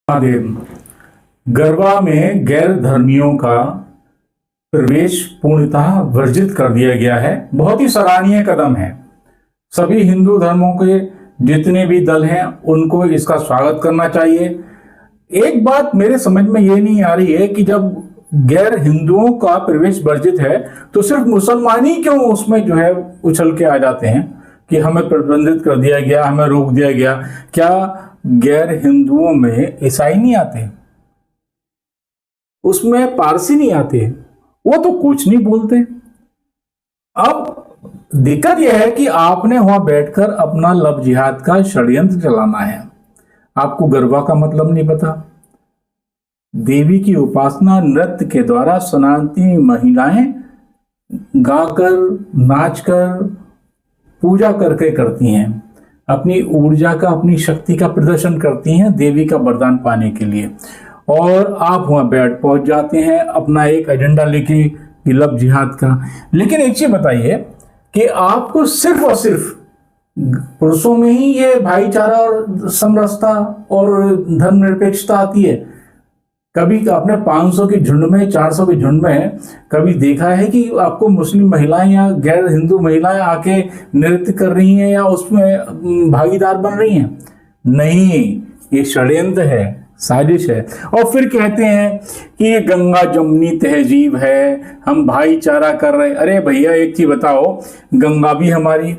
महादेव। गरबा में गैर धर्मियों का प्रवेश पूर्णतः वर्जित कर दिया गया है। बहुत ही सराहनीय कदम है। सभी हिंदू धर्मों के जितने भी दल हैं उनको इसका स्वागत करना चाहिए। एक बात मेरे समझ में ये नहीं आ रही है कि जब गैर हिंदुओं का प्रवेश वर्जित है तो सिर्फ मुसलमान ही क्यों उसमें जो है उछल के आ जाते हैं कि हमें प्रतिबंधित कर दिया गया, हमें रोक दिया गया। क्या गैर हिंदुओं में ईसाई नहीं आते, उसमें पारसी नहीं आते, वो तो कुछ नहीं बोलते। अब दिक्कत यह है कि आपने वहां बैठकर अपना लव जिहाद का षड्यंत्र चलाना है। आपको गरबा का मतलब नहीं पता। देवी की उपासना नृत्य के द्वारा सनातनी महिलाएं गाकर, नाचकर, पूजा करके करती हैं। अपनी ऊर्जा का, अपनी शक्ति का प्रदर्शन करती हैं देवी का वरदान पाने के लिए। और आप वहां बैठ पहुंच जाते हैं अपना एक एजेंडा लेके लव जिहाद का। लेकिन एक चीज बताइए कि आपको सिर्फ और सिर्फ पुरुषों में ही ये भाईचारा और समरसता और धर्मनिरपेक्षता आती है? कभी आपने 500 के झुंड में, 400 के झुंड में कभी देखा है कि आपको मुस्लिम महिलाएं या गैर हिंदू महिलाएं आके नृत्य कर रही हैं या उसमें भागीदार बन रही हैं? नहीं, ये षड्यंत्र है, साजिश है। और फिर कहते हैं कि ये गंगा जमुनी तहजीब है, हम भाईचारा कर रहे हैं। अरे भैया एक चीज बताओ, गंगा भी हमारी,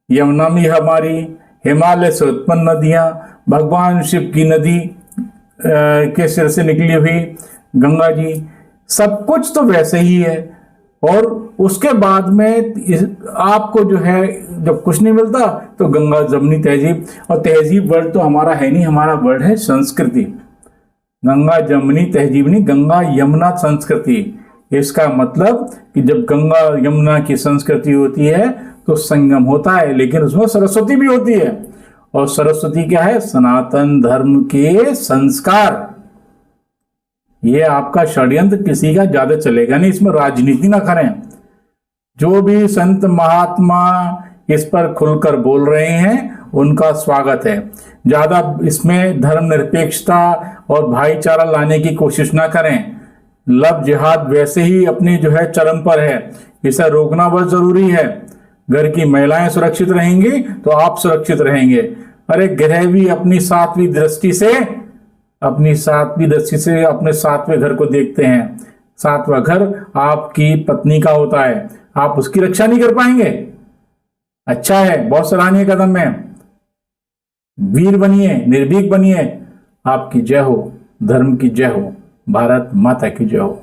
यमुना भी हमारी, हिमालय से उत्पन्न नदियां, भगवान शिव की नदी के सिर से निकली हुई गंगा जी, सब कुछ तो वैसे ही है। और उसके बाद में आपको जो है जब कुछ नहीं मिलता तो गंगा जमुनी तहजीब, और तहजीब वर्ड तो हमारा है नहीं, हमारा वर्ड है संस्कृति। गंगा जमुनी तहजीब नहीं, गंगा यमुना संस्कृति। इसका मतलब कि जब गंगा यमुना की संस्कृति होती है तो संगम होता है, लेकिन उसमें सरस्वती भी होती है। और सरस्वती क्या है? सनातन धर्म के संस्कार। ये आपका षड्यंत्र किसी का ज्यादा चलेगा नहीं, इसमें राजनीति ना करें। जो भी संत महात्मा इस पर खुलकर बोल रहे हैं उनका स्वागत है। ज्यादा इसमें धर्मनिरपेक्षता और भाईचारा लाने की कोशिश ना करें। लव जिहाद वैसे ही अपनी जो है चरम पर है, इसे रोकना बहुत जरूरी है। घर की महिलाएं सुरक्षित रहेंगी तो आप सुरक्षित रहेंगे। अरे ग्रह भी अपनी सातवीं दृष्टि से अपने सातवें घर को देखते हैं। सातवां घर आपकी पत्नी का होता है, आप उसकी रक्षा नहीं कर पाएंगे? अच्छा है, बहुत सराहनीय कदम है। वीर बनिए, निर्भीक बनिए। आपकी जय हो, धर्म की जय हो, भारत माता की जय हो।